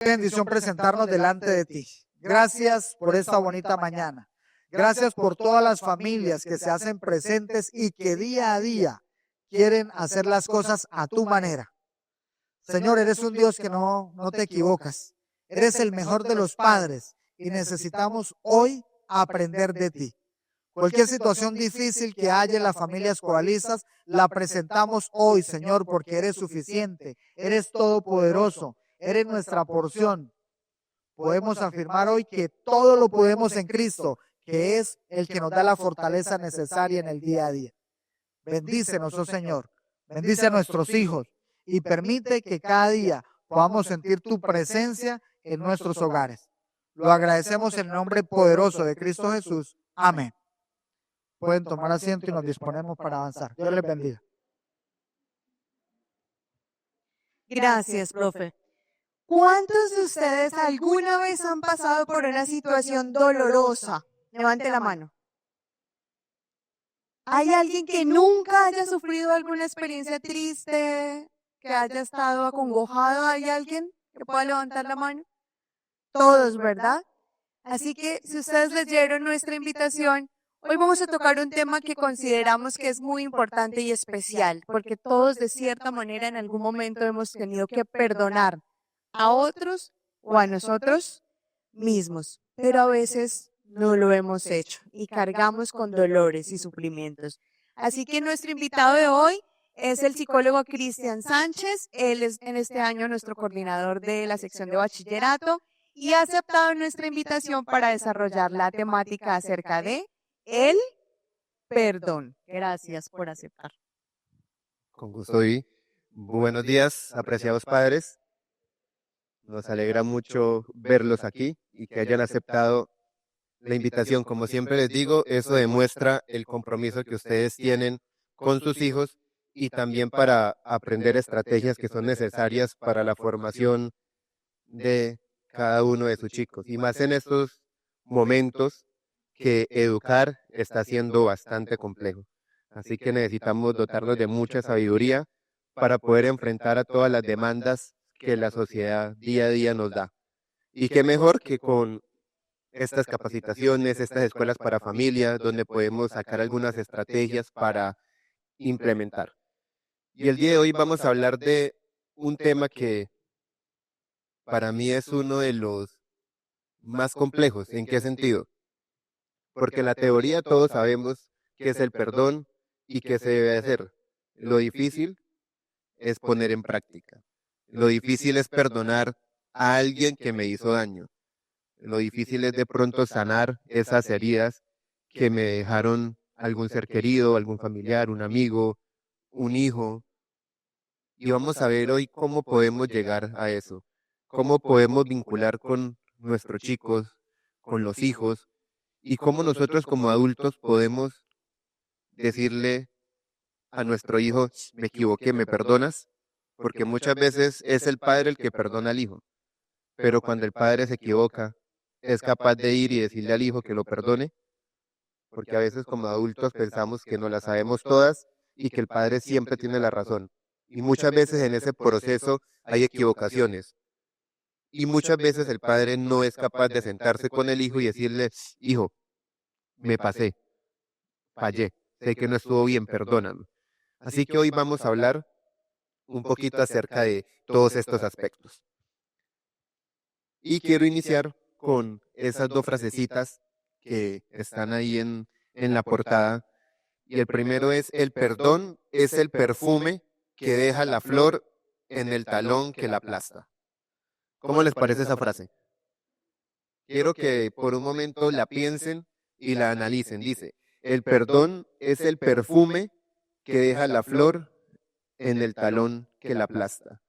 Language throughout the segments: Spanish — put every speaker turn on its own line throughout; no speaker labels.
bendición presentarnos delante de ti. Gracias por esta bonita mañana. Gracias por todas las familias que se hacen presentes y que día a día quieren hacer las cosas a tu manera. Señor, eres un Dios que no te equivocas. Eres el mejor de los padres y necesitamos hoy aprender de ti. Cualquier situación difícil que haya en las familias coalistas, la presentamos hoy, Señor, porque eres suficiente, eres todopoderoso, eres nuestra porción. Podemos afirmar hoy que todo lo podemos en Cristo, que es el que nos da la fortaleza necesaria en el día a día. Bendícenos, oh Señor, bendice a nuestros hijos y permite que cada día podamos sentir tu presencia en nuestros hogares. Lo agradecemos en el nombre poderoso de Cristo Jesús. Amén. Pueden tomar asiento y nos disponemos para avanzar. Dios les bendiga.
Gracias, profe. ¿Cuántos de ustedes alguna vez han pasado por una situación dolorosa? Levante la mano. ¿Hay alguien que nunca haya sufrido alguna experiencia triste, que haya estado acongojado? ¿Hay alguien que pueda levantar la mano? Todos, ¿verdad? Así que si ustedes leyeron nuestra invitación, hoy vamos a tocar un tema que consideramos que es muy importante y especial, porque todos de cierta manera en algún momento hemos tenido que perdonar a otros o a nosotros mismos, pero a veces no lo hemos hecho y cargamos con dolores y sufrimientos. Así que nuestro invitado de hoy es el psicólogo Cristian Sánchez. Él es en este año nuestro coordinador de la sección de bachillerato y ha aceptado nuestra invitación para desarrollar la temática acerca de el perdón. Gracias por aceptar.
Con gusto y buenos días, apreciados padres. Nos alegra mucho verlos aquí y que hayan aceptado la invitación. Como siempre les digo, eso demuestra el compromiso que ustedes tienen con sus hijos y también para aprender estrategias que son necesarias para la formación de cada uno de sus chicos. Y más en estos momentos que educar está siendo bastante complejo. Así que necesitamos dotarnos de mucha sabiduría para poder enfrentar a todas las demandas que la sociedad día a día nos da. Y qué mejor que con estas capacitaciones, estas escuelas para familias, donde podemos sacar algunas estrategias para implementar. Y el día de hoy vamos a hablar de un tema que para mí es uno de los más complejos. ¿En qué sentido? Porque en la teoría todos sabemos qué es el perdón y qué se debe hacer. Lo difícil es poner en práctica. Lo difícil es perdonar a alguien que me hizo daño. Lo difícil es de pronto sanar esas heridas que me dejaron algún ser querido, algún familiar, un amigo, un hijo. Y vamos a ver hoy cómo podemos llegar a eso, cómo podemos vincular con nuestros chicos, con los hijos, y cómo nosotros como adultos podemos decirle a nuestro hijo, me equivoqué, ¿me perdonas? Porque muchas veces es el padre el que perdona al hijo, pero cuando el padre se equivoca, es capaz de ir y decirle al hijo que lo perdone, porque a veces como adultos pensamos que no las sabemos todas y que el padre siempre tiene la razón. Y muchas veces en ese proceso hay equivocaciones. Y muchas veces el padre no es capaz de sentarse con el hijo y decirle, hijo, me pasé, fallé, sé que no estuvo bien, perdóname. Así que hoy vamos a hablar un poquito acerca de todos estos aspectos. Y quiero iniciar con esas dos frasecitas que están ahí en la portada. Y el primero es, el perdón es el perfume que deja la flor en el talón que la aplasta. ¿Cómo les parece esa frase? Quiero que por un momento la piensen y la analicen. Dice, el perdón es el perfume que deja la flor en el talón que la aplasta.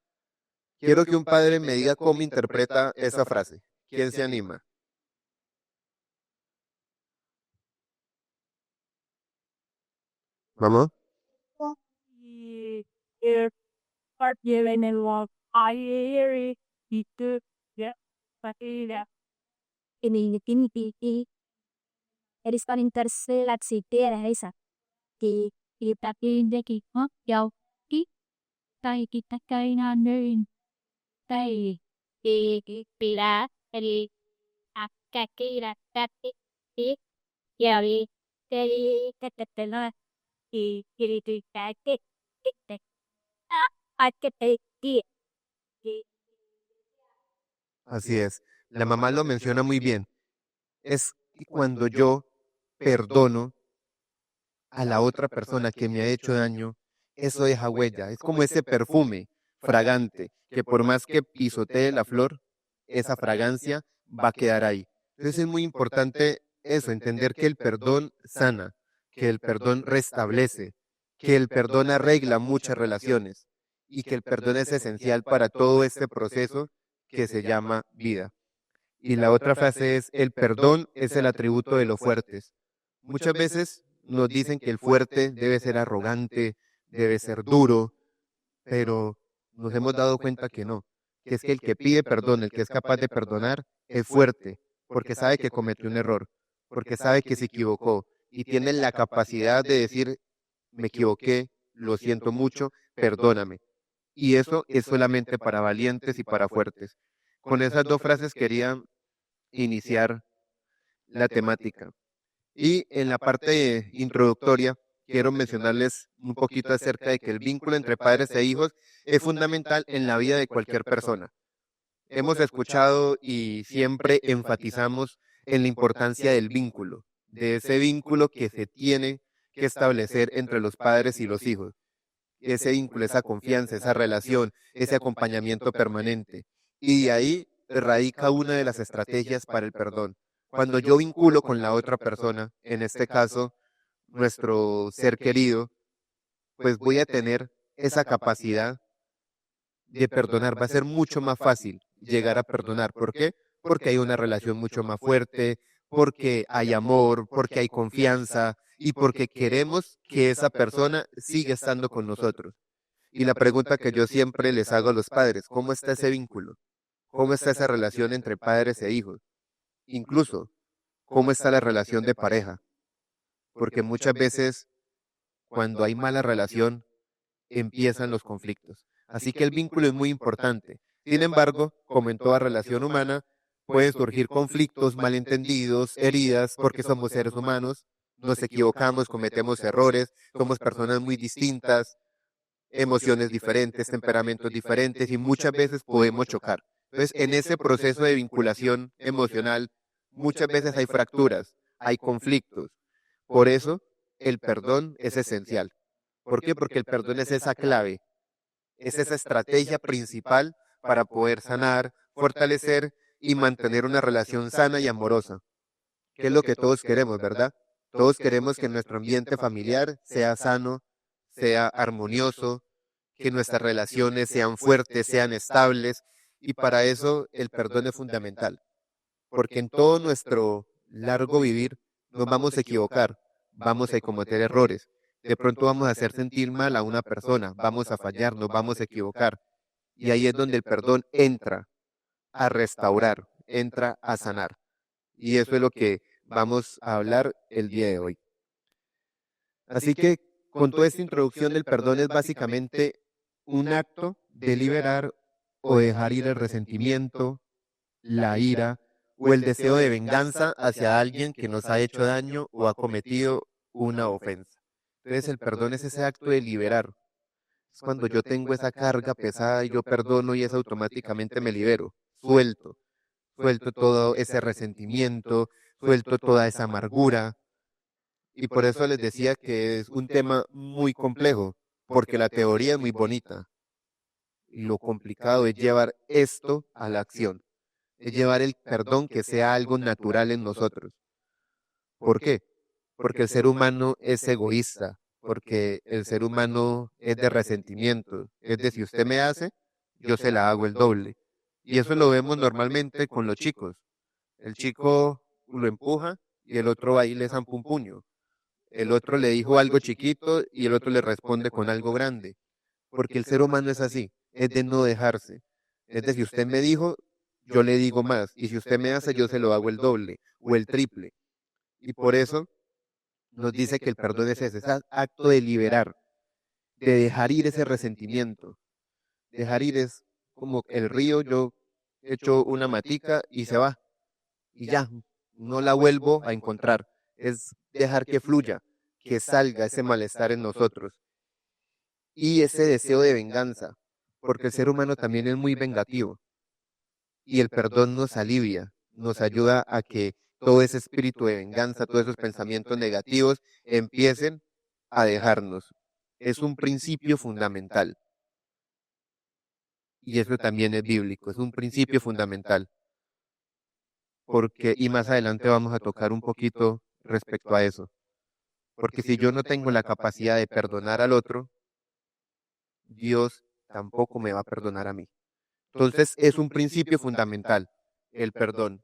Quiero que un padre me diga cómo interpreta esa frase. ¿Quién se anima? ¿Vamos?
Eres para la citera esa. Que kita pindah ki, yau ki, tai kita kain anain, tai y pila el akakira tati y yavi te no y kiri kake te akete y
Así es. La mamá lo menciona muy bien. Es que cuando yo perdono a la otra persona que me ha hecho daño, eso deja huella. Es como ese perfume fragante que por más que pisotee la flor, esa fragancia va a quedar ahí. Entonces es muy importante eso, entender que el perdón sana, que el perdón restablece, que el perdón arregla muchas relaciones y que el perdón es esencial para todo este proceso que se llama vida. Y la otra frase es, el perdón es el atributo de los fuertes. Muchas veces nos dicen que el fuerte debe ser arrogante, debe ser duro, pero nos hemos dado cuenta que no, que es que el que pide perdón, el que es capaz de perdonar, es fuerte, porque sabe que cometió un error, porque sabe que se equivocó y tiene la capacidad de decir, me equivoqué, lo siento mucho, perdóname. Y eso es solamente para valientes y para fuertes. Con esas dos frases quería iniciar la temática. Y en la parte introductoria quiero mencionarles un poquito acerca de que el vínculo entre padres e hijos es fundamental en la vida de cualquier persona. Hemos escuchado y siempre enfatizamos en la importancia del vínculo, de ese vínculo que se tiene que establecer entre los padres y los hijos. Ese vínculo, esa confianza, esa relación, ese acompañamiento permanente. Y de ahí radica una de las estrategias para el perdón. Cuando yo vinculo con la otra persona, en este caso, nuestro ser querido, pues voy a tener esa capacidad de perdonar. Va a ser mucho más fácil llegar a perdonar. ¿Por qué? Porque hay una relación mucho más fuerte, porque hay amor, porque hay confianza y porque queremos que esa persona siga estando con nosotros. Y la pregunta que yo siempre les hago a los padres, ¿cómo está ese vínculo? ¿Cómo está esa relación entre padres e hijos? Incluso, ¿cómo está la relación de pareja? Porque muchas veces, cuando hay mala relación, empiezan los conflictos. Así que el vínculo es muy importante. Sin embargo, como en toda relación humana, pueden surgir conflictos, malentendidos, heridas, porque somos seres humanos, nos equivocamos, cometemos errores, somos personas muy distintas, emociones diferentes, temperamentos diferentes y muchas veces podemos chocar. Entonces, en ese proceso de vinculación emocional, muchas veces hay fracturas, hay conflictos. Por eso, el perdón es esencial. ¿Por qué? Porque el perdón es esa clave, es esa estrategia principal para poder sanar, fortalecer y mantener una relación sana y amorosa, que es lo que todos queremos, ¿verdad? Todos queremos que nuestro ambiente familiar sea sano, sea armonioso, que nuestras relaciones sean fuertes, sean estables, y para eso el perdón es fundamental, porque en todo nuestro largo vivir nos vamos a equivocar, vamos a cometer errores, de pronto vamos a hacer sentir mal a una persona, vamos a fallar, nos vamos a equivocar, y ahí es donde el perdón entra a restaurar, entra a sanar, y eso es lo que vamos a hablar el día de hoy. Así que con toda esta introducción del perdón es básicamente un acto de liberar o dejar ir el resentimiento, la ira o el deseo de venganza hacia alguien que nos ha hecho daño o ha cometido una ofensa. Entonces el perdón es ese acto de liberar. Es cuando yo tengo esa carga pesada y yo perdono y eso automáticamente me libero, suelto todo ese resentimiento, suelto toda esa amargura. Y por eso les decía que es un tema muy complejo, porque la teoría es muy bonita. Y lo complicado es llevar esto a la acción, es llevar el perdón que sea algo natural en nosotros. ¿Por qué? Porque el ser humano es egoísta, porque el ser humano es de resentimiento, es de si usted me hace, yo se la hago el doble. Y eso lo vemos normalmente con los chicos. El chico lo empuja y el otro va y le zampa un puño. El otro le dijo algo chiquito y el otro le responde con algo grande. Porque el ser humano es así, es de no dejarse. Es de si usted me dijo, yo le digo más. Y si usted me hace, yo se lo hago el doble o el triple. Y por eso nos dice que el perdón es ese acto de liberar, de dejar ir ese resentimiento. Dejar ir es como el río, yo echo una matica y se va. Y ya, no la vuelvo a encontrar. Es dejar que fluya, que salga ese malestar en nosotros. Y ese deseo de venganza, porque el ser humano también es muy vengativo. Y el perdón nos alivia, nos ayuda a que todo ese espíritu de venganza, todos esos pensamientos negativos empiecen a dejarnos. Es un principio fundamental. Y eso también es bíblico, es un principio fundamental. Porque, y más adelante vamos a tocar un poquito respecto a eso. Porque si yo no tengo la capacidad de perdonar al otro, Dios tampoco me va a perdonar a mí. Entonces es un principio fundamental, el perdón.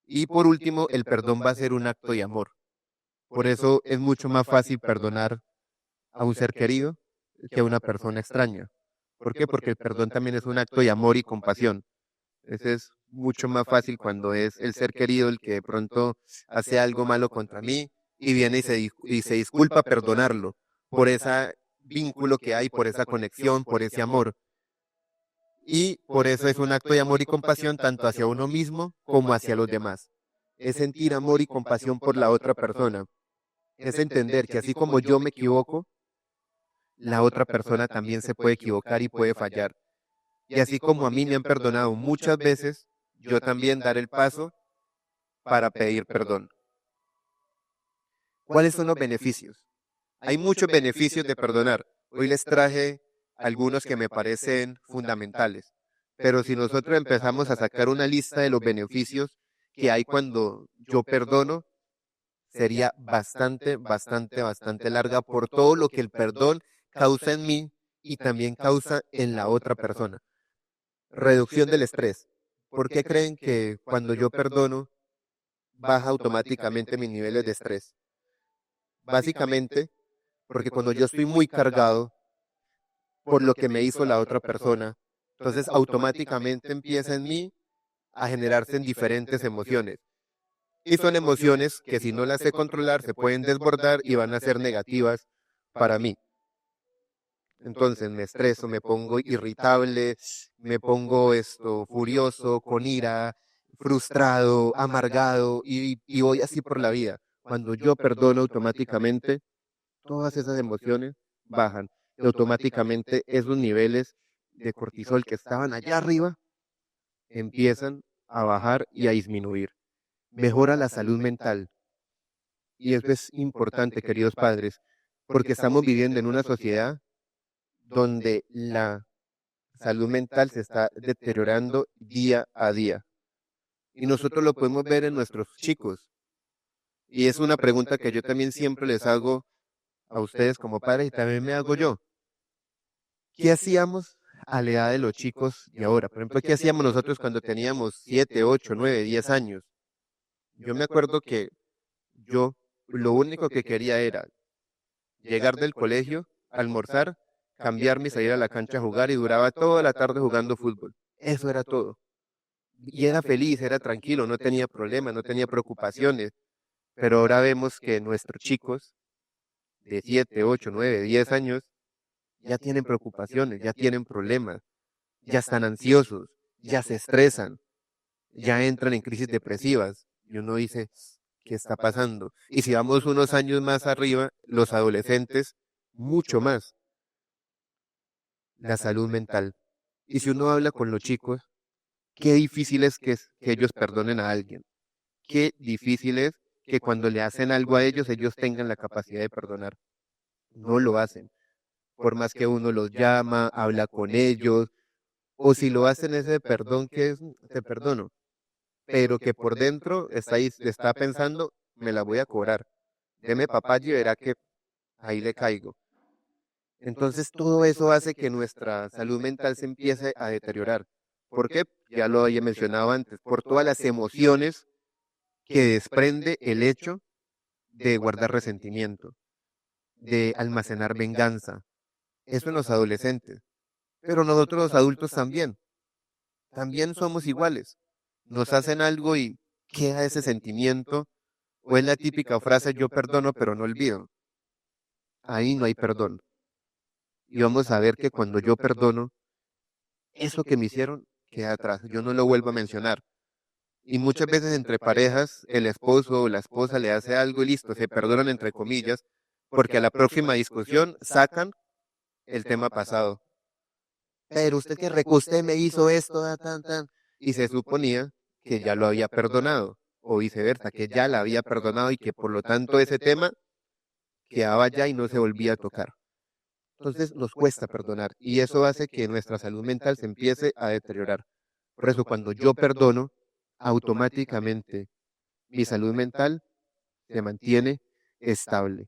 Y por último, el perdón va a ser un acto de amor. Por eso es mucho más fácil perdonar a un ser querido que a una persona extraña. ¿Por qué? Porque el perdón también es un acto de amor y compasión. Ese es mucho más fácil cuando es el ser querido el que de pronto hace algo malo contra mí y viene y se disculpa perdonarlo por ese vínculo que hay, por esa conexión, por ese amor. Y por eso es un acto de amor y compasión tanto hacia uno mismo como hacia los demás. Es sentir amor y compasión por la otra persona. Es entender que así como yo me equivoco, la otra persona también se puede equivocar y puede fallar. Y así como a mí me han perdonado muchas veces, yo también dar el paso para pedir perdón. ¿Cuáles son los beneficios? Hay muchos beneficios de perdonar. Hoy les traje algunos que me parecen fundamentales. Pero si nosotros empezamos a sacar una lista de los beneficios que hay cuando yo perdono, sería bastante larga por todo lo que el perdón causa en mí y también causa en la otra persona. Reducción del estrés. ¿Por qué creen que cuando yo perdono baja automáticamente mis niveles de estrés? Básicamente, porque cuando yo estoy muy cargado por lo que me hizo la otra persona, entonces automáticamente empieza en mí a generarse en diferentes emociones. Y son emociones que si no las sé controlar se pueden desbordar y van a ser negativas para mí. Entonces me estreso, me pongo irritable, me pongo furioso, con ira, frustrado, amargado y voy así por la vida. Cuando yo perdono automáticamente, todas esas emociones bajan y automáticamente esos niveles de cortisol que estaban allá arriba empiezan a bajar y a disminuir. Mejora la salud mental. Y eso es importante, queridos padres, porque estamos viviendo en una sociedad donde la salud mental se está deteriorando día a día. Y nosotros lo podemos ver en nuestros chicos. Y es una pregunta que yo también siempre les hago a ustedes como padres y también me hago yo. ¿Qué hacíamos a la edad de los chicos de ahora? Por ejemplo, ¿qué hacíamos nosotros cuando teníamos 7, 8, 9, 10 años? Yo me acuerdo que yo lo único que quería era llegar del colegio, almorzar, cambiarme y salir a la cancha a jugar y duraba toda la tarde jugando fútbol. Eso era todo. Y era feliz, era tranquilo, no tenía problemas, no tenía preocupaciones. Pero ahora vemos que nuestros chicos de 7, 8, 9, 10 años ya tienen preocupaciones, ya tienen problemas, ya están ansiosos, ya se estresan, ya entran en crisis depresivas. Y uno dice, ¿qué está pasando? Y si vamos unos años más arriba, los adolescentes, mucho más. La salud mental. Y si uno habla con los chicos, qué difícil es que ellos perdonen a alguien. Qué difícil es que cuando le hacen algo a ellos tengan la capacidad de perdonar. No lo hacen. Por más que uno los llama, habla con ellos, o si lo hacen ese perdón que es, te perdono, pero que por dentro está pensando, me la voy a cobrar. Deme papaya y verá que ahí le caigo. Entonces todo eso hace que nuestra salud mental se empiece a deteriorar. ¿Por qué? Ya lo había mencionado antes, por todas las emociones que desprende el hecho de guardar resentimiento, de almacenar venganza. Eso en los adolescentes. Pero nosotros los adultos también somos iguales. Nos hacen algo y queda ese sentimiento, o es la típica frase, yo perdono pero no olvido. Ahí no hay perdón. Y vamos a ver que cuando yo perdono, eso que me hicieron queda atrás, yo no lo vuelvo a mencionar. Y muchas veces entre parejas, el esposo o la esposa le hace algo y listo, se perdonan entre comillas, porque a la próxima discusión sacan el tema pasado. Pero usted que usted me hizo esto, tan, y se suponía que ya lo había perdonado, o viceversa, que ya la había perdonado y que por lo tanto ese tema quedaba ya y no se volvía a tocar. Entonces nos cuesta perdonar y eso hace que nuestra salud mental se empiece a deteriorar. Por eso cuando yo perdono, automáticamente mi salud mental se mantiene estable.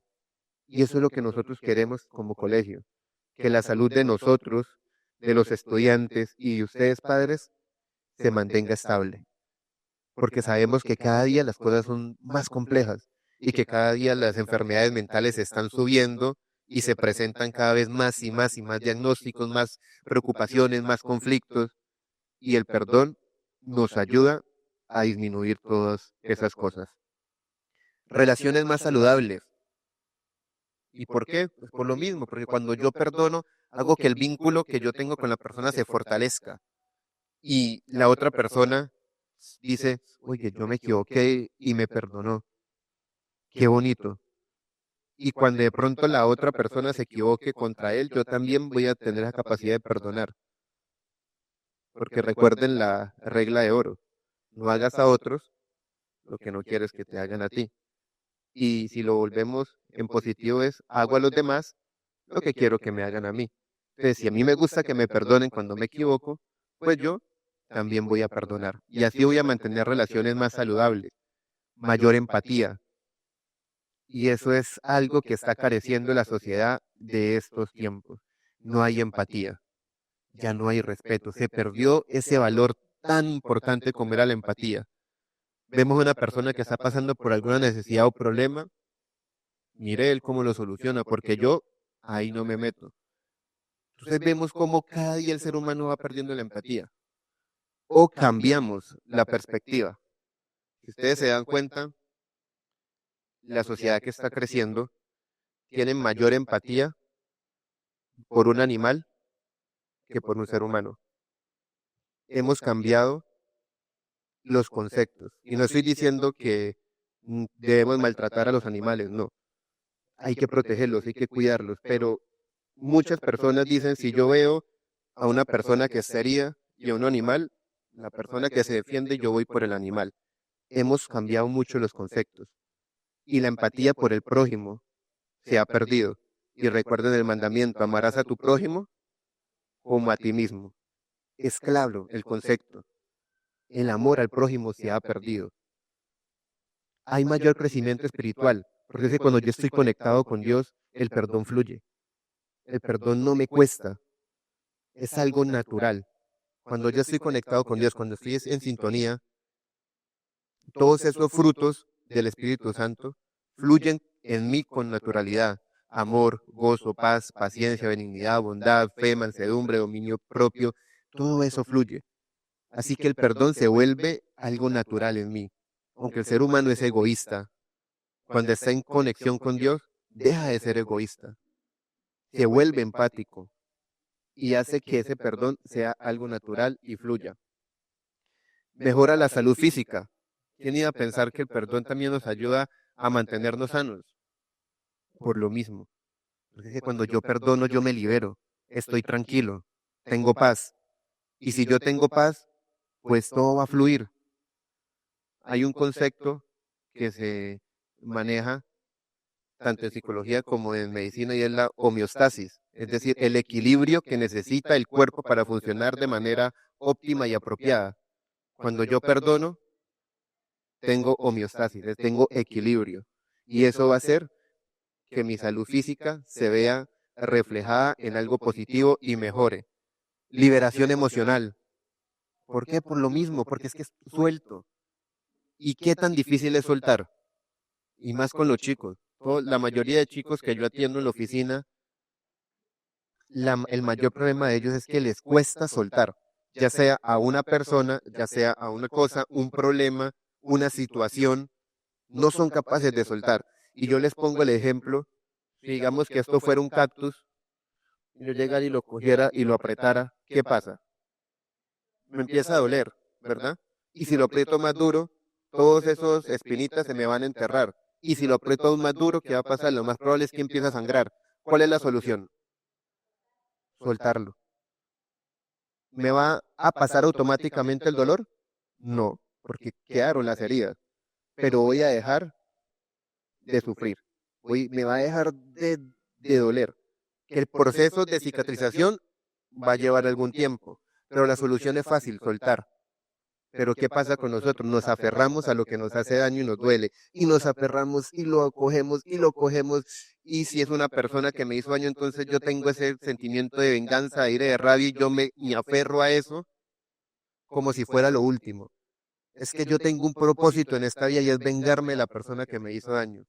Y eso es lo que nosotros queremos como colegio, que la salud de nosotros, de los estudiantes y de ustedes padres se mantenga estable. Porque sabemos que cada día las cosas son más complejas y que cada día las enfermedades mentales están subiendo y se presentan cada vez más y más y más diagnósticos, más preocupaciones, más conflictos. Y el perdón nos ayuda a disminuir todas esas cosas. Relaciones más saludables. ¿Y por qué? Pues por lo mismo, porque cuando yo perdono, hago que el vínculo que yo tengo con la persona se fortalezca. Y la otra persona dice, oye, yo me equivoqué y me perdonó. Qué bonito. Y cuando de pronto la otra persona se equivoque contra él, yo también voy a tener la capacidad de perdonar. Porque recuerden la regla de oro. No hagas a otros lo que no quieres que te hagan a ti. Y si lo volvemos en positivo es, hago a los demás lo que quiero que me hagan a mí. Entonces, si a mí me gusta que me perdonen cuando me equivoco, pues yo también voy a perdonar. Y así voy a mantener relaciones más saludables, mayor empatía. Y eso es algo que está careciendo la sociedad de estos tiempos. No hay empatía, ya no hay respeto. Se perdió ese valor tan importante como era la empatía. Vemos una persona que está pasando por alguna necesidad o problema, mire él cómo lo soluciona, porque yo ahí no me meto. Entonces vemos cómo cada día el ser humano va perdiendo la empatía. O cambiamos la perspectiva. Si ustedes se dan cuenta, la sociedad que está creciendo tiene mayor empatía por un animal que por un ser humano. Hemos cambiado los conceptos. Y no estoy diciendo que debemos maltratar a los animales, no. Hay que protegerlos, hay que cuidarlos, pero muchas personas dicen, si yo veo a una persona que es herida y a un animal, la persona que se defiende, yo voy por el animal. Hemos cambiado mucho los conceptos. Y la empatía por el prójimo se ha perdido. Y recuerden el mandamiento, amarás a tu prójimo como a ti mismo. Es claro el concepto. El amor al prójimo se ha perdido. Hay mayor crecimiento espiritual, porque es que cuando yo estoy conectado con Dios, el perdón fluye. El perdón no me cuesta, es algo natural. Cuando yo estoy conectado con Dios, cuando estoy en sintonía, todos esos frutos del Espíritu Santo fluyen en mí con naturalidad. Amor, gozo, paz, paciencia, benignidad, bondad, fe, mansedumbre, dominio propio, todo eso fluye. Así que el perdón se vuelve algo natural en mí. Aunque el ser humano es egoísta, cuando está en conexión con Dios, deja de ser egoísta. Se vuelve empático y hace que ese perdón sea algo natural y fluya. Mejora la salud física. ¿Quién iba a pensar que el perdón también nos ayuda a mantenernos sanos? Por lo mismo. Porque es que cuando yo perdono, yo me libero, estoy tranquilo, tengo paz. Y si yo tengo paz, pues todo va a fluir. Hay un concepto que se maneja tanto en psicología como en medicina y es la homeostasis, es decir, el equilibrio que necesita el cuerpo para funcionar de manera óptima y apropiada. Cuando yo perdono, tengo homeostasis, tengo equilibrio y eso va a hacer que mi salud física se vea reflejada en algo positivo y mejore. Liberación emocional. ¿Por qué? Por lo mismo, porque es que suelto. ¿Y qué tan difícil es soltar? Y más con los chicos. La mayoría de chicos que yo atiendo en la oficina, el mayor problema de ellos es que les cuesta soltar, ya sea a una persona, ya sea a una cosa, un problema, una situación, no son capaces de soltar. Y yo les pongo el ejemplo, si digamos que esto fuera un cactus, yo llegara y lo cogiera y lo apretara, ¿qué pasa? me empieza a doler, ¿verdad? Y si lo aprieto más duro, todos esos espinitas se me van a enterrar. Y si lo aprieto aún más duro, ¿qué va a pasar? Lo más probable es que empiece a sangrar. ¿Cuál es la solución? Soltarlo. ¿Me va a pasar automáticamente el dolor? No, porque quedaron las heridas. Pero voy a dejar de sufrir. Me va a dejar de doler. Que el proceso de cicatrización va a llevar algún tiempo, pero la solución es fácil, soltar. Pero ¿qué pasa con nosotros? Nos aferramos a lo que nos hace daño y nos duele. Y nos aferramos y lo acogemos y lo cogemos. Y si es una persona que me hizo daño, entonces yo tengo ese sentimiento de venganza, de ira, de rabia y yo me aferro a eso como si fuera lo último. Es que yo tengo un propósito en esta vida y es vengarme de la persona que me hizo daño.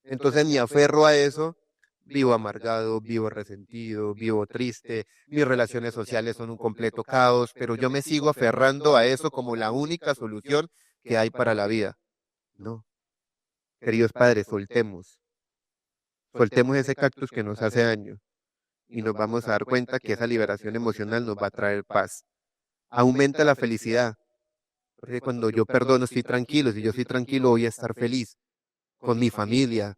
Entonces me aferro a eso, vivo amargado, vivo resentido, vivo triste, mis relaciones sociales son un completo caos, pero yo me sigo aferrando a eso como la única solución que hay para la vida. No, queridos padres, soltemos ese cactus que nos hace daño y nos vamos a dar cuenta que esa liberación emocional nos va a traer paz. Aumenta la felicidad, porque cuando yo perdono estoy tranquilo, si yo estoy tranquilo voy a estar feliz con mi familia,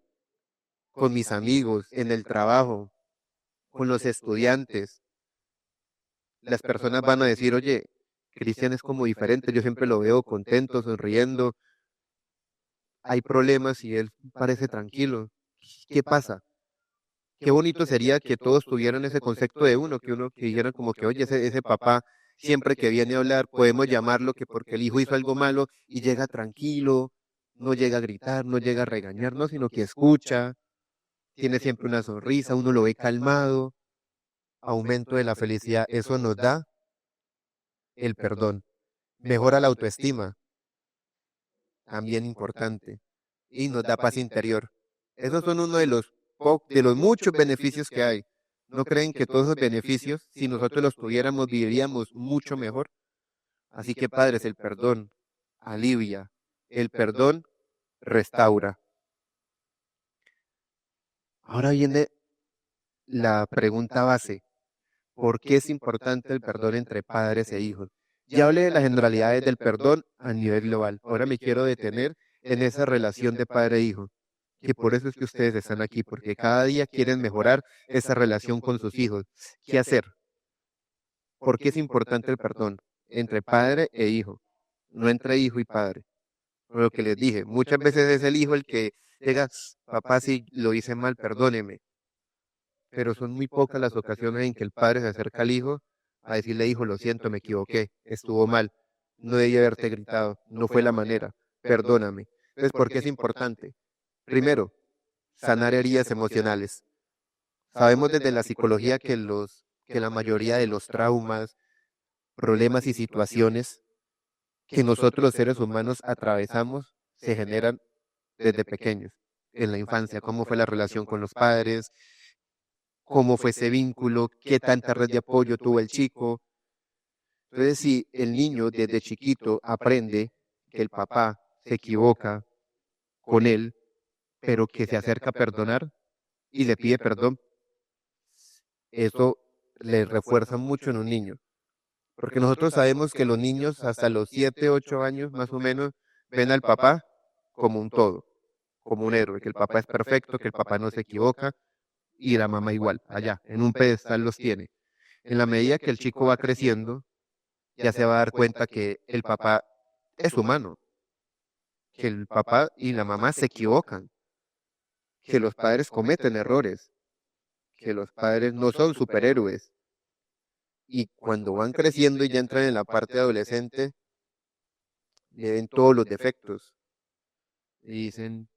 con mis amigos, en el trabajo, con los estudiantes. Las personas van a decir, oye, Cristian es como diferente, yo siempre lo veo contento, sonriendo, hay problemas y él parece tranquilo. ¿Qué pasa? Qué bonito sería que todos tuvieran ese concepto de uno, que dijeran como que, oye, ese papá siempre que viene a hablar, podemos llamarlo que porque el hijo hizo algo malo y llega tranquilo, no llega a gritar, no llega a regañarnos, sino que escucha, tiene siempre una sonrisa, uno lo ve calmado, aumento de la felicidad, eso nos da el perdón, mejora la autoestima, también importante, y nos da paz interior. Esos son uno de los muchos beneficios que hay. ¿No creen que todos esos beneficios, si nosotros los tuviéramos, viviríamos mucho mejor? Así que, padres, el perdón alivia, el perdón restaura. Ahora viene la pregunta base. ¿Por qué es importante el perdón entre padres e hijos? Ya hablé de las generalidades del perdón a nivel global. Ahora me quiero detener en esa relación de padre e hijo, que por eso es que ustedes están aquí, porque cada día quieren mejorar esa relación con sus hijos. ¿Qué hacer? ¿Por qué es importante el perdón entre padre e hijo? No entre hijo y padre. Por lo que les dije, muchas veces es el hijo el que llega, papá, si lo hice mal, perdóneme. Pero son muy pocas las ocasiones en que el padre se acerca al hijo a decirle, hijo, lo siento, me equivoqué, estuvo mal, no debí haberte gritado, no fue la manera, perdóname. Entonces, ¿por qué es importante? Primero, sanar heridas emocionales. Sabemos desde la psicología que la mayoría de los traumas, problemas y situaciones que nosotros los seres humanos atravesamos se generan desde pequeños, en la infancia, cómo fue la relación con los padres, cómo fue ese vínculo, qué tanta red de apoyo tuvo el chico. Entonces, si el niño desde chiquito aprende que el papá se equivoca con él, pero que se acerca a perdonar y le pide perdón, eso le refuerza mucho en un niño. Porque nosotros sabemos que los niños hasta los 7, 8 años más o menos ven al papá como un todo, como un héroe, que el papá es perfecto, que el papá no se equivoca, y la mamá igual, allá, en un pedestal los tiene. En la medida que el chico va creciendo, ya se va a dar cuenta que el papá es humano, que el papá y la mamá se equivocan, que los padres cometen errores, que los padres no son superhéroes. Y cuando van creciendo y ya entran en la parte adolescente, le ven todos los defectos. Y dicen,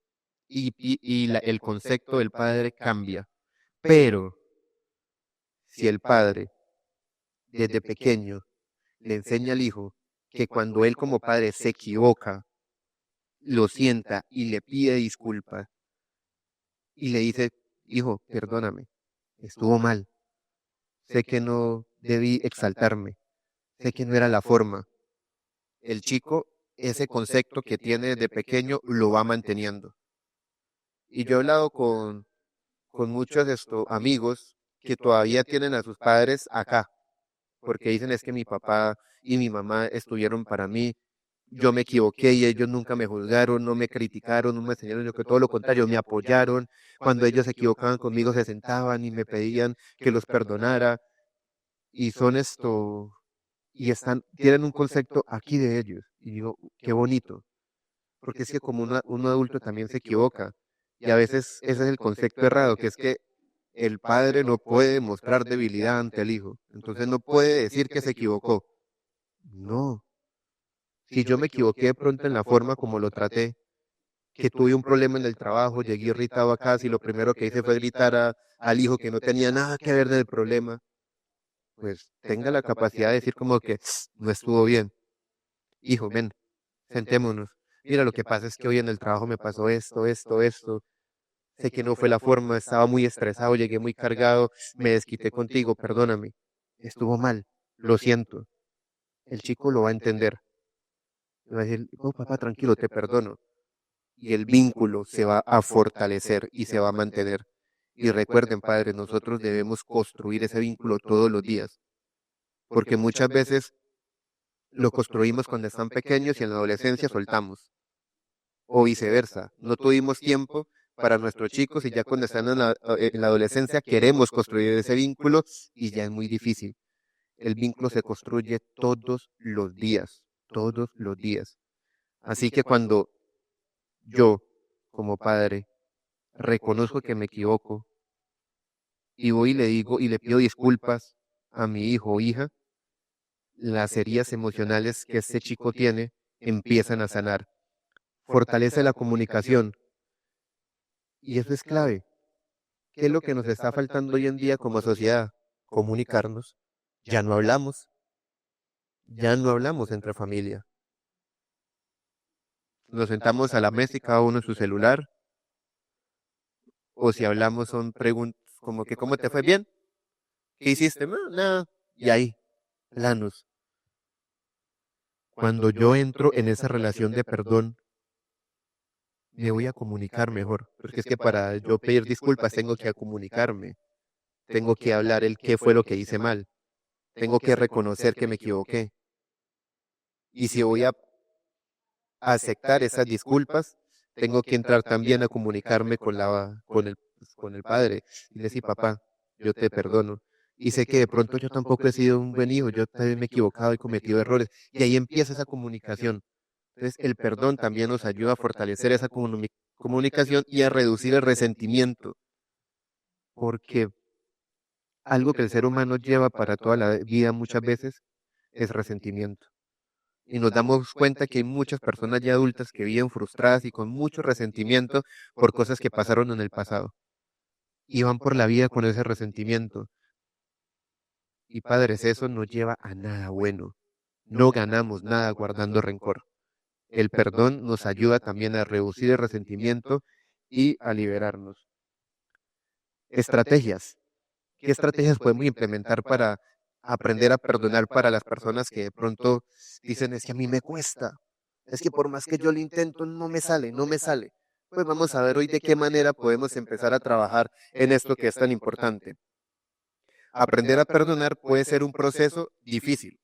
el concepto del padre cambia. Pero si el padre desde pequeño le enseña al hijo que cuando él como padre se equivoca, lo sienta y le pide disculpas y le dice, hijo, perdóname, estuvo mal, sé que no debí exaltarme, sé que no era la forma. El chico, ese concepto que tiene desde pequeño, lo va manteniendo. Y yo he hablado con muchos amigos que todavía tienen a sus padres acá, porque dicen es que mi papá y mi mamá estuvieron para mí, yo me equivoqué y ellos nunca me juzgaron, no me criticaron, no me enseñaron, yo que todo lo contrario, me apoyaron. Cuando ellos se equivocaban conmigo, se sentaban y me pedían que los perdonara. Y son esto, y tienen un concepto aquí de ellos. Y digo, qué bonito, porque es que como un adulto también se equivoca. Y a veces ese es el concepto errado, que es que el padre no puede mostrar debilidad ante el hijo. Entonces no puede decir que se equivocó. No. Si yo me equivoqué de pronto en la forma como lo traté, que tuve un problema en el trabajo, llegué irritado a casa y lo primero que hice fue gritar al hijo que no tenía nada que ver del problema, pues tenga la capacidad de decir como que no estuvo bien. Hijo, ven, sentémonos. Mira, lo que pasa es que hoy en el trabajo me pasó esto, esto, esto. Sé que no fue la forma, estaba muy estresado, llegué muy cargado, me desquité contigo, perdóname. Estuvo mal, lo siento. El chico lo va a entender. Le va a decir, oh papá, tranquilo, te perdono. Y el vínculo se va a fortalecer y se va a mantener. Y recuerden, padres, nosotros debemos construir ese vínculo todos los días, porque muchas veces lo construimos cuando están pequeños y en la adolescencia soltamos, o viceversa, no tuvimos tiempo para nuestros chicos y ya cuando están en la adolescencia queremos construir ese vínculo y ya es muy difícil. El vínculo se construye todos los días, todos los días. Así que cuando yo, como padre, reconozco que me equivoco y voy y le digo y le pido disculpas a mi hijo o hija, las heridas emocionales que este chico tiene empiezan a sanar. Fortalece la comunicación y eso es clave. ¿Qué es lo que nos está faltando hoy en día como sociedad? Comunicarnos. Ya no hablamos entre familia. Nos sentamos a la mesa y cada uno en su celular, o si hablamos son preguntas como que ¿cómo te fue? ¿Bien? ¿Qué hiciste? No, nada. Y ahí, planos. Cuando yo entro en esa relación de perdón, me voy a comunicar mejor. Porque es que para yo pedir disculpas tengo que comunicarme. Tengo que hablar el qué fue lo que hice mal. Tengo que reconocer que me equivoqué. Y si voy a aceptar esas disculpas, tengo que entrar también a comunicarme con el padre y decir, papá, yo te perdono. Y sé que de pronto yo tampoco he sido un buen hijo, yo también me he equivocado y cometido errores. Y ahí empieza esa comunicación. Entonces, el perdón también nos ayuda a fortalecer esa comunicación y a reducir el resentimiento, porque algo que el ser humano lleva para toda la vida muchas veces es resentimiento. Y nos damos cuenta que hay muchas personas ya adultas que viven frustradas y con mucho resentimiento por cosas que pasaron en el pasado. Y van por la vida con ese resentimiento. Y padres, eso no lleva a nada bueno. No ganamos nada guardando rencor. El perdón nos ayuda también a reducir el resentimiento y a liberarnos. Estrategias. ¿Qué estrategias podemos implementar para aprender a perdonar para las personas que de pronto dicen es que a mí me cuesta? Es que por más que yo lo intento, no me sale, no me sale. Pues vamos a ver hoy de qué manera podemos empezar a trabajar en esto que es tan importante. Aprender a perdonar puede ser un proceso difícil.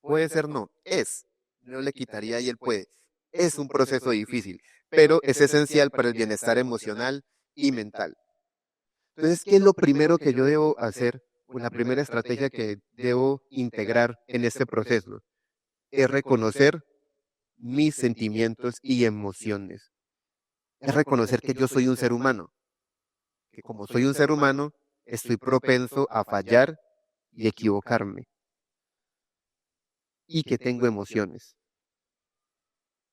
Puede ser no, es. No le quitaría y él puede. Es un proceso difícil, pero es esencial para el bienestar emocional y mental. Entonces, ¿qué es lo primero que yo debo hacer? O la primera estrategia que debo integrar en este proceso es reconocer mis sentimientos y emociones. Es reconocer que yo soy un ser humano, que como soy un ser humano, estoy propenso a fallar y equivocarme, y que tengo emociones.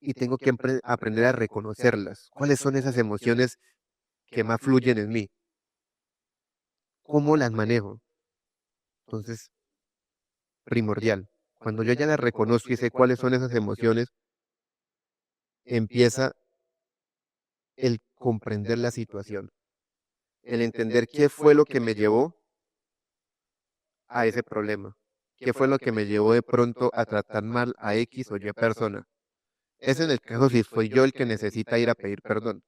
Y tengo que aprender a reconocerlas. ¿Cuáles son esas emociones que más fluyen en mí? ¿Cómo las manejo? Entonces, primordial. Cuando yo ya las reconozco y sé cuáles son esas emociones, empieza el comprender la situación, el entender qué fue lo que me llevó a ese problema, qué fue lo que me llevó de pronto a tratar mal a X o Y persona. Es en el caso si soy yo el que necesita ir a pedir perdón.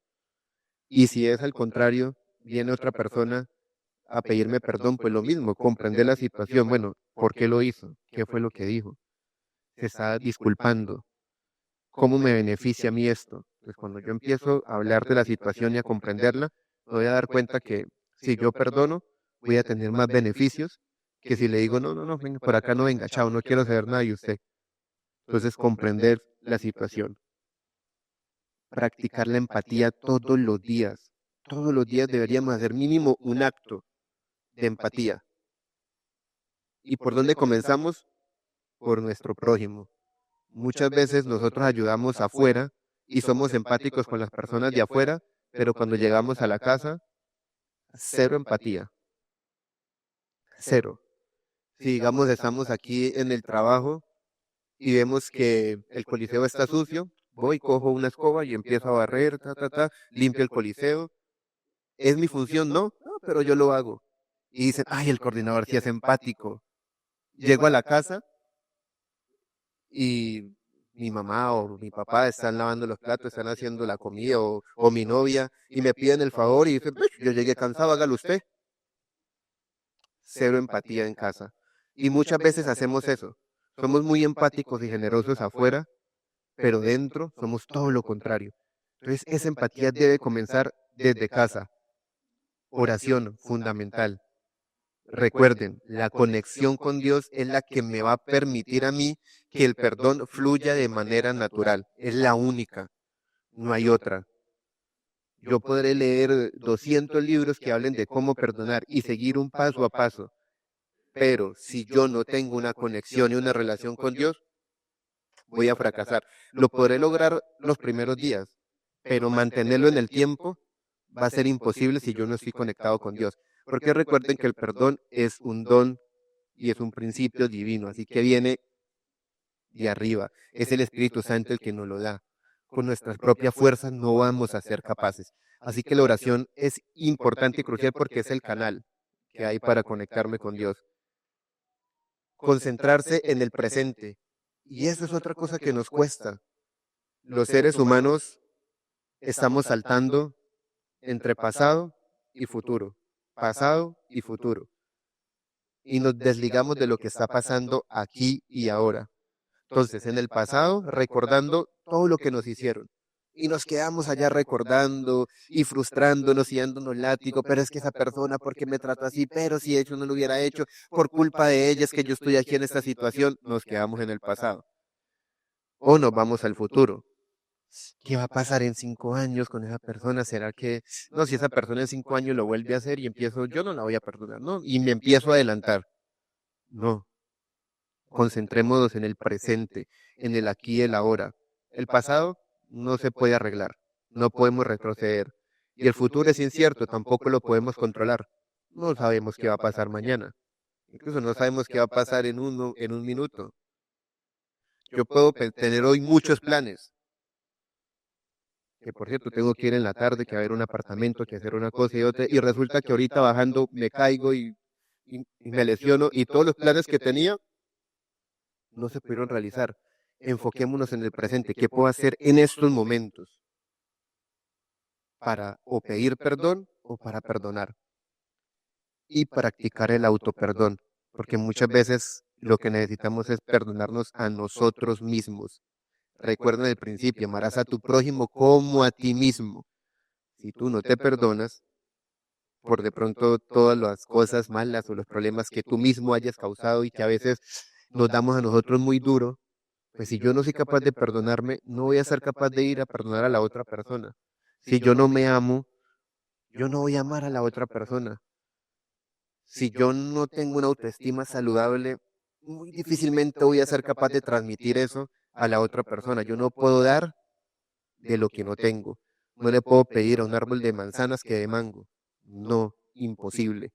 Y si es al contrario, viene otra persona a pedirme perdón, pues lo mismo, comprender la situación. Bueno, ¿por qué lo hizo? ¿Qué fue lo que dijo? Se está disculpando. ¿Cómo me beneficia a mí esto? Pues cuando yo empiezo a hablar de la situación y a comprenderla, me voy a dar cuenta que si yo perdono, voy a tener más beneficios que si le digo, no, no, no, venga, por acá no venga, chao, no quiero saber nada de usted. Entonces, comprender la situación. Practicar la empatía todos los días. Todos los días deberíamos hacer mínimo un acto de empatía. ¿Y por dónde comenzamos? Por nuestro prójimo. Muchas veces nosotros ayudamos afuera y somos empáticos con las personas de afuera, pero cuando llegamos a la casa, cero empatía. Cero. Si digamos estamos aquí en el trabajo y vemos que el coliseo está sucio, voy, cojo una escoba y empiezo a barrer, limpio el coliseo. ¿Es mi función? No, no, pero yo lo hago. Y dicen, ay, el coordinador sí es empático. Llego a la casa y mi mamá o mi papá están lavando los platos, están haciendo la comida o mi novia y me piden el favor y dicen, yo llegué cansado, hágalo usted. Cero empatía en casa. Y muchas veces hacemos eso. Somos muy empáticos y generosos afuera, pero dentro somos todo lo contrario. Entonces esa empatía debe comenzar desde casa. Oración fundamental. Recuerden, la conexión con Dios es la que me va a permitir a mí que el perdón fluya de manera natural. Es la única, no hay otra. Yo podré leer 200 libros que hablen de cómo perdonar y seguir un paso a paso, pero si yo no tengo una conexión y una relación con Dios, voy a fracasar. Lo podré lograr los primeros días, pero mantenerlo en el tiempo va a ser imposible si yo no estoy conectado con Dios. Porque recuerden que el perdón es un don y es un principio divino, así que viene de arriba. Es el Espíritu Santo el que nos lo da. Con nuestras propias fuerzas no vamos a ser capaces. Así que la oración es importante y crucial porque es el canal que hay para conectarme con Dios. Concentrarse en el presente. Y eso es otra cosa que nos cuesta. Los seres humanos estamos saltando entre pasado y futuro. Pasado y futuro. Y nos desligamos de lo que está pasando aquí y ahora. Entonces, en el pasado, recordando todo lo que nos hicieron. Y nos quedamos allá recordando y frustrándonos y dándonos látigo, pero es que esa persona, ¿por qué me trata así? Pero si ellos no lo hubiera hecho, por culpa de ella es que yo estoy aquí en esta situación, nos quedamos en el pasado. O nos vamos al futuro. ¿Qué va a pasar en 5 años con esa persona? ¿Será que, no, si esa persona en 5 años lo vuelve a hacer y empiezo, yo no la voy a perdonar, ¿no? Y me empiezo a adelantar. No. Concentrémonos en el presente, en el aquí y el ahora. El pasado no se puede arreglar, no podemos retroceder. Y el futuro es incierto, tampoco lo podemos controlar. No sabemos qué va a pasar mañana. Incluso no sabemos qué va a pasar en un minuto. Yo puedo tener hoy muchos planes. Que por cierto, tengo que ir en la tarde, que a ver un apartamento, que hacer una cosa y otra. Y resulta que ahorita bajando me caigo y me lesiono. Y todos los planes que tenía no se pudieron realizar. Enfoquémonos en el presente. ¿Qué puedo hacer en estos momentos? Para o pedir perdón o para perdonar. Y practicar el autoperdón. Porque muchas veces lo que necesitamos es perdonarnos a nosotros mismos. Recuerda el principio, amarás a tu prójimo como a ti mismo. Si tú no te perdonas, por de pronto todas las cosas malas o los problemas que tú mismo hayas causado y que a veces nos damos a nosotros muy duro, pues si yo no soy capaz de perdonarme, no voy a ser capaz de ir a perdonar a la otra persona. Si yo no me amo, yo no voy a amar a la otra persona. Si yo no tengo una autoestima saludable, muy difícilmente voy a ser capaz de transmitir eso a la otra persona. Yo no puedo dar de lo que no tengo. No le puedo pedir a un árbol de manzanas que de mango. No, imposible.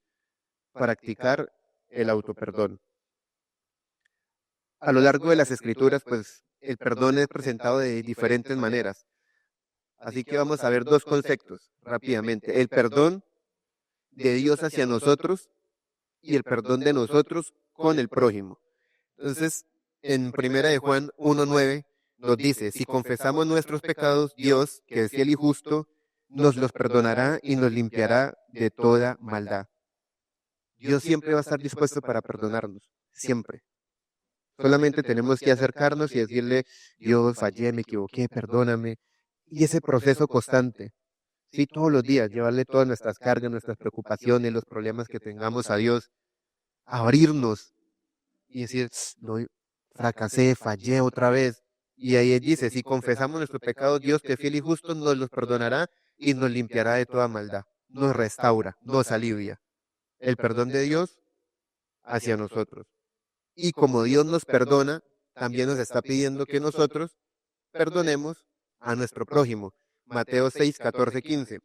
Practicar el autoperdón. A lo largo de las escrituras, pues el perdón es presentado de diferentes maneras. Así que vamos a ver dos conceptos rápidamente. El perdón de Dios hacia nosotros y el perdón de nosotros con el prójimo. Entonces, en 1 de Juan 1:9 nos dice, si confesamos nuestros pecados, Dios, que es fiel y justo, nos los perdonará y nos limpiará de toda maldad. Dios siempre va a estar dispuesto para perdonarnos, siempre. Solamente tenemos que acercarnos y decirle, Dios, fallé, me equivoqué, perdóname. Y ese proceso constante, sí, todos los días, llevarle todas nuestras cargas, nuestras preocupaciones, los problemas que tengamos a Dios, abrirnos y decir, no, fracasé, fallé otra vez. Y ahí dice, si confesamos nuestros pecados, Dios, que es fiel y justo, nos los perdonará y nos limpiará de toda maldad. Nos restaura, nos alivia. El perdón de Dios hacia nosotros. Y como Dios nos perdona, también nos está pidiendo que nosotros perdonemos a nuestro prójimo. Mateo 6, 14, 15.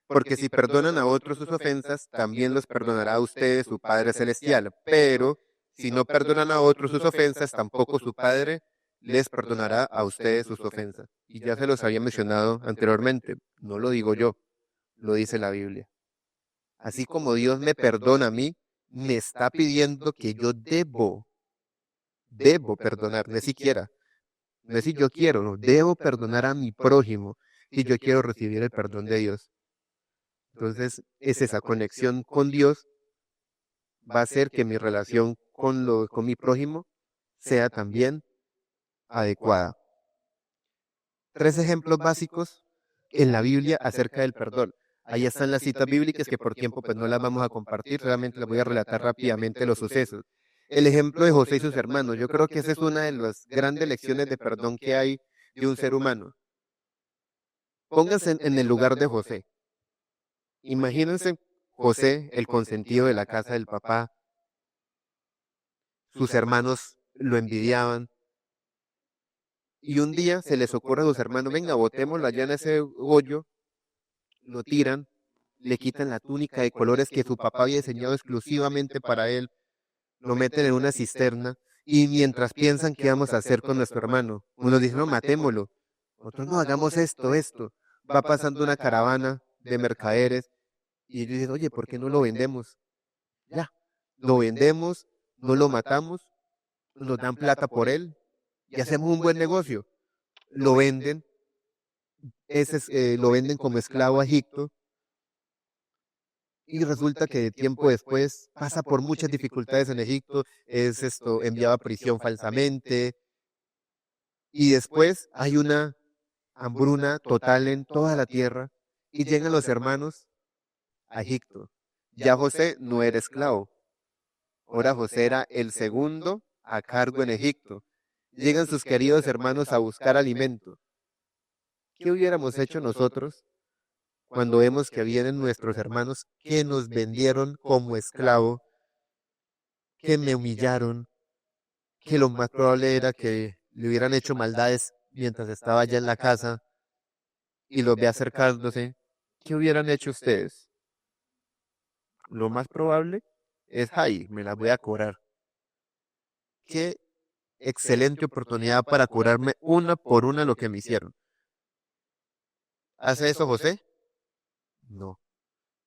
Porque si perdonan a otros sus ofensas, también los perdonará a ustedes su Padre Celestial. Pero si no perdonan a otros sus ofensas, tampoco su Padre les perdonará a ustedes sus ofensas. Y ya se los había mencionado anteriormente. No lo digo yo, lo dice la Biblia. Así como Dios me perdona a mí, me está pidiendo que yo debo perdonar, no es siquiera, no es si yo quiero, no, debo perdonar a mi prójimo si yo quiero recibir el perdón de Dios. Entonces, es esa conexión con Dios va a hacer que mi relación con mi prójimo sea también adecuada. 3 ejemplos básicos en la Biblia acerca del perdón. Ahí están las citas bíblicas que por tiempo pues no las vamos a compartir, solamente les voy a relatar rápidamente los sucesos. El ejemplo de José y sus hermanos, yo creo que esa es una de las grandes lecciones de perdón que hay de un ser humano. Pónganse en el lugar de José. Imagínense José, el consentido de la casa del papá. Sus hermanos lo envidiaban. Y un día se les ocurre a sus hermanos, venga, botémoslo allá en ese hoyo, lo tiran, le quitan la túnica de colores que su papá había diseñado exclusivamente para él, lo meten en una cisterna, y mientras piensan qué vamos a hacer con nuestro hermano, uno dice, no, matémoslo, otros no, hagamos esto. Va pasando una caravana de mercaderes, y ellos dicen, oye, ¿por qué no lo vendemos? Ya, lo vendemos, no lo matamos, nos dan plata por él, y hacemos un buen negocio. Lo venden, lo venden como esclavo a Egipto, y resulta que tiempo después pasa por muchas dificultades en Egipto, enviado a prisión falsamente, y después hay una hambruna total en toda la tierra, y llegan los hermanos a Egipto. Ya José no era esclavo, ahora José era el segundo a cargo en Egipto. Llegan sus queridos hermanos a buscar alimento. ¿Qué hubiéramos hecho nosotros cuando vemos que vienen nuestros hermanos que nos vendieron como esclavo, que me humillaron, que lo más probable era que le hubieran hecho maldades mientras estaba allá en la casa y los ve acercándose? ¿Qué hubieran hecho ustedes? Lo más probable es, ay, me las voy a cobrar. Qué excelente oportunidad para cobrarme una por una lo que me hicieron. ¿Hace eso José? No,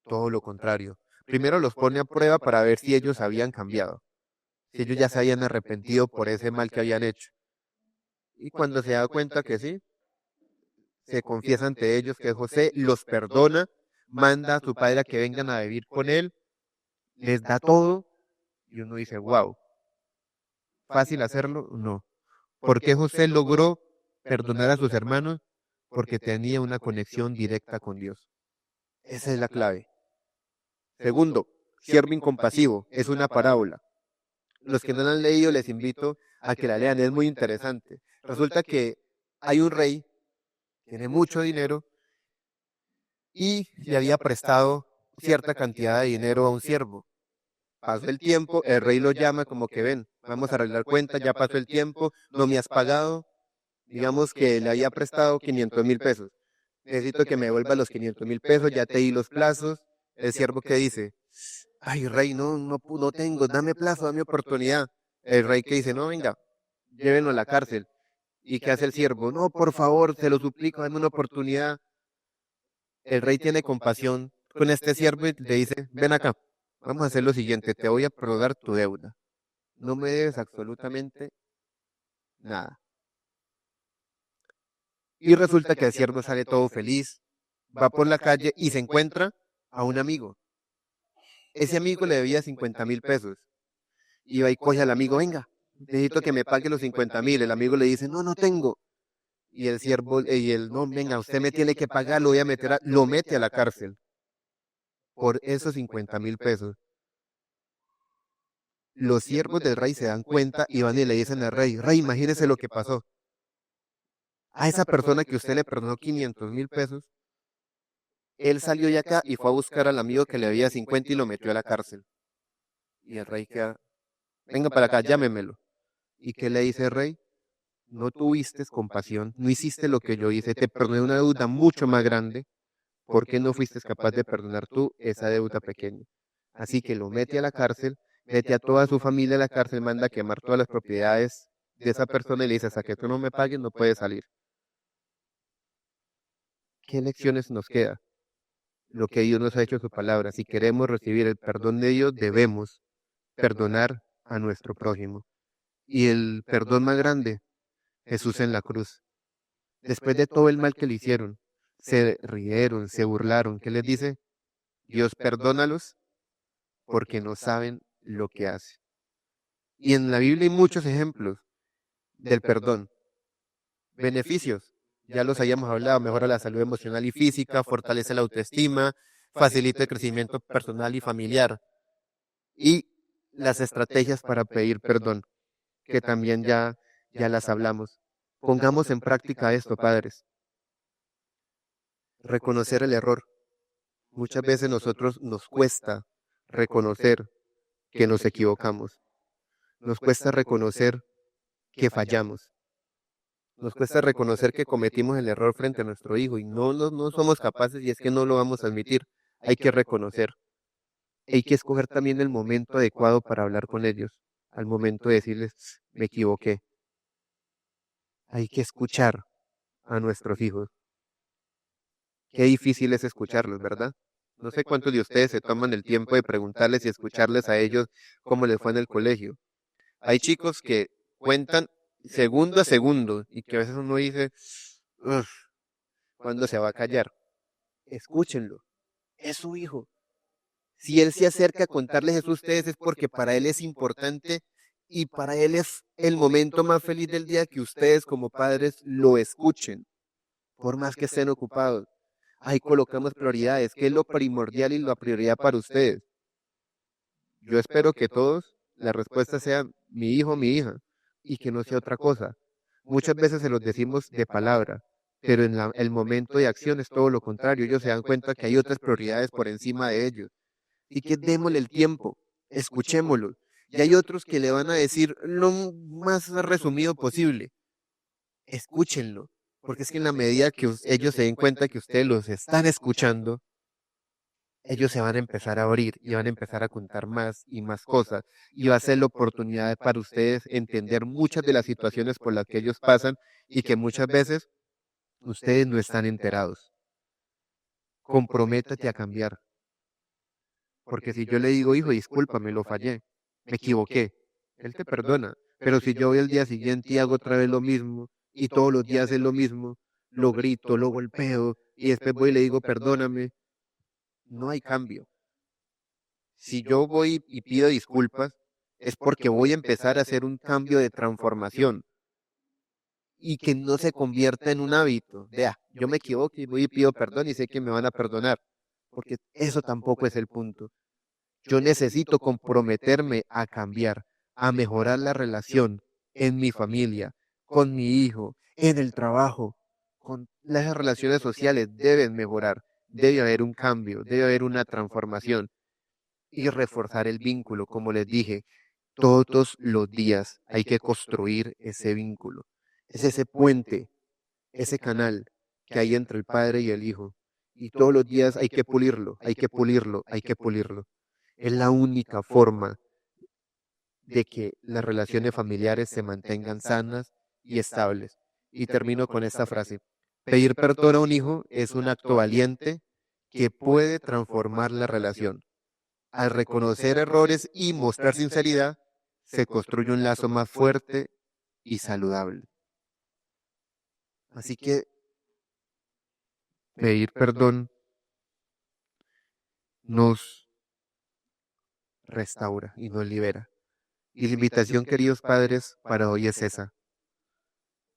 todo lo contrario. Primero los pone a prueba para ver si ellos habían cambiado, si ellos ya se habían arrepentido por ese mal que habían hecho. Y cuando se da cuenta que sí, se confiesa ante ellos que José los perdona, manda a su padre a que vengan a vivir con él, les da todo, y uno dice, wow, ¿fácil hacerlo? No. ¿Por qué José logró perdonar a sus hermanos? Porque tenía una conexión directa con Dios. Esa es la clave. Segundo, siervo incompasivo, es una parábola. Los que no la han leído les invito a que la lean, es muy interesante. Resulta que hay un rey, tiene mucho dinero, y le había prestado cierta cantidad de dinero a un siervo. Pasó el tiempo, el rey lo llama como que ven, vamos a arreglar cuentas, ya pasó el tiempo, no me has pagado, digamos que le había prestado 500,000 pesos. Necesito que me devuelva los 500,000 pesos, ya te di los plazos. El siervo que dice, ay rey, no tengo, dame plazo, dame oportunidad. El rey que dice, no, venga, llévenlo a la cárcel. ¿Y qué hace el siervo? No, por favor, te lo suplico, dame una oportunidad. El rey tiene compasión con este siervo y le dice, ven acá, vamos a hacer lo siguiente, te voy a perdonar tu deuda. No me debes absolutamente nada. Y resulta que el siervo sale todo feliz, va por la calle y se encuentra a un amigo. ese amigo le debía 50.000 pesos. Y va y coge al amigo, venga, necesito que me pague los 50.000. El amigo le dice, no, no tengo. Y el siervo, no, venga, usted me tiene que pagar, lo voy a meter, lo mete a la cárcel por esos 50.000 pesos. Los siervos del rey se dan cuenta y van y le dicen al rey, rey, imagínese lo que pasó. A esa persona que usted le perdonó 500.000 pesos, él salió de acá y fue a buscar al amigo que le debía 50 y lo metió a la cárcel. Y el rey queda, venga para acá, llámemelo. ¿Y qué le dice el rey? No tuviste compasión, no hiciste lo que yo hice, te perdoné una deuda mucho más grande. ¿Por qué no fuiste capaz de perdonar tú esa deuda pequeña? Así que lo mete a la cárcel, mete a toda su familia a la cárcel, manda a quemar todas las propiedades de esa persona y le dice, hasta que tú no me pagues no puedes salir. ¿Qué lecciones nos queda? Lo que Dios nos ha hecho en su palabra. Si queremos recibir el perdón de Dios, debemos perdonar a nuestro prójimo. Y el perdón más grande, Jesús en la cruz. Después de todo el mal que le hicieron, se rieron, se burlaron. ¿Qué les dice? Dios perdónalos porque no saben lo que hacen. Y en la Biblia hay muchos ejemplos del perdón. Beneficios, ya los habíamos hablado, mejora la salud emocional y física, fortalece la autoestima, facilita el crecimiento personal y familiar. Y las estrategias para pedir perdón, que también ya las hablamos. Pongamos en práctica esto, padres. Reconocer el error. Muchas veces nosotros nos cuesta reconocer que nos equivocamos. Nos cuesta reconocer que fallamos. Nos cuesta reconocer que cometimos el error frente a nuestro hijo y no somos capaces y es que no lo vamos a admitir. Hay que reconocer. Hay que escoger también el momento adecuado para hablar con ellos. Al momento de decirles, me equivoqué. Hay que escuchar a nuestros hijos. Qué difícil es escucharlos, ¿verdad? No sé cuántos de ustedes se toman el tiempo de preguntarles y escucharles a ellos cómo les fue en el colegio. Hay chicos que cuentan segundo a segundo y que a veces uno dice, uff, ¿cuándo se va a callar? Escúchenlo, es su hijo. Si él se acerca a contarles eso a ustedes es porque para él es importante y para él es el momento más feliz del día que ustedes como padres lo escuchen, por más que estén ocupados. Ahí colocamos prioridades, ¿qué es lo primordial y la prioridad para ustedes? Yo espero que todos la respuesta sea mi hijo, mi hija, y que no sea otra cosa. Muchas veces se los decimos de palabra, pero en el momento de acción es todo lo contrario. Ellos se dan cuenta que hay otras prioridades por encima de ellos. Y que démosle el tiempo, escuchémoslo. Y hay otros que le van a decir lo más resumido posible. Escúchenlo, porque es que en la medida que ellos se den cuenta que ustedes los están escuchando, ellos se van a empezar a abrir y van a empezar a contar más y más cosas y va a ser la oportunidad para ustedes entender muchas de las situaciones por las que ellos pasan y que muchas veces ustedes no están enterados. Comprométate a cambiar. Porque si yo le digo, hijo, discúlpame, lo fallé, me equivoqué, él te perdona. Pero si yo voy al día siguiente y hago otra vez lo mismo y todos los días es lo mismo, lo grito, lo golpeo y después voy y le digo, perdóname, no hay cambio. Si yo voy y pido disculpas, es porque voy a empezar a hacer un cambio de transformación y que no se convierta en un hábito. Vea, yo me equivoco y voy y pido perdón y sé que me van a perdonar, porque eso tampoco es el punto. Yo necesito comprometerme a cambiar, a mejorar la relación en mi familia, con mi hijo, en el trabajo, con las relaciones sociales deben mejorar, debe haber un cambio, debe haber una transformación. Y reforzar el vínculo, como les dije, todos los días hay que construir ese vínculo. Es ese puente, ese canal que hay entre el padre y el hijo. Y todos los días hay que pulirlo, hay que pulirlo, hay que pulirlo. Es la única forma de que las relaciones familiares se mantengan sanas y estables. Y termino con esta frase. Pedir perdón a un hijo es un acto valiente que puede transformar la relación. Al reconocer errores y mostrar sinceridad, se construye un lazo más fuerte y saludable. Así que pedir perdón nos restaura y nos libera. Y la invitación, queridos padres, para hoy es esa,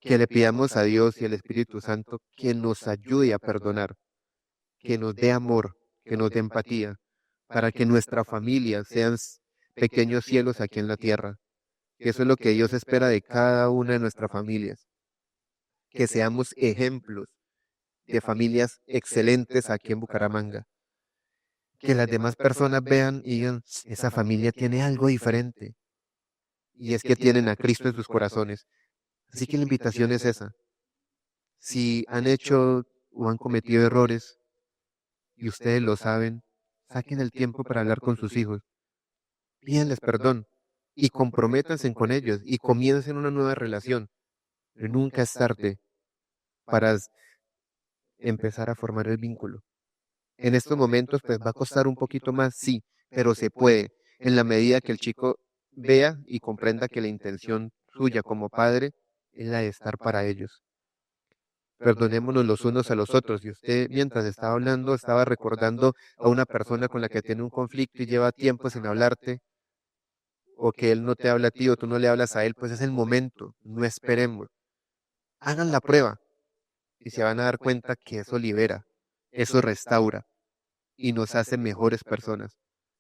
que le pidamos a Dios y al Espíritu Santo que nos ayude a perdonar, que nos dé amor, que nos dé empatía, para que nuestra familia sean pequeños cielos aquí en la tierra. Que eso es lo que Dios espera de cada una de nuestras familias, que seamos ejemplos de familias excelentes aquí en Bucaramanga. Que las demás personas vean y digan, esa familia tiene algo diferente. Y es que tienen a Cristo en sus corazones. Así que la invitación es esa. Si han hecho o han cometido errores y ustedes lo saben, saquen el tiempo para hablar con sus hijos. Pídanles perdón y comprométanse con ellos y comiencen una nueva relación. Nunca es tarde para empezar a formar el vínculo. En estos momentos pues va a costar un poquito más, sí, pero se puede, en la medida que el chico vea y comprenda que la intención suya como padre es la de estar para ellos. Perdonémonos los unos a los otros. Y usted, mientras estaba hablando, estaba recordando a una persona con la que tiene un conflicto y lleva tiempo sin hablarte, o que él no te habla a ti o tú no le hablas a él, pues es el momento, no esperemos. Hagan la prueba y se van a dar cuenta que eso libera, eso restaura y nos hace mejores personas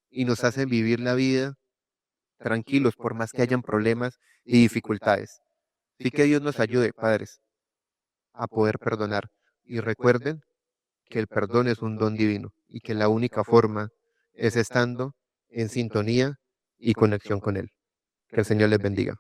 y nos hace vivir la vida tranquilos por más que hayan problemas y dificultades. Así que Dios nos ayude, padres, a poder perdonar. Y recuerden que el perdón es un don divino y que la única forma es estando en sintonía y conexión con Él. Que el Señor les bendiga.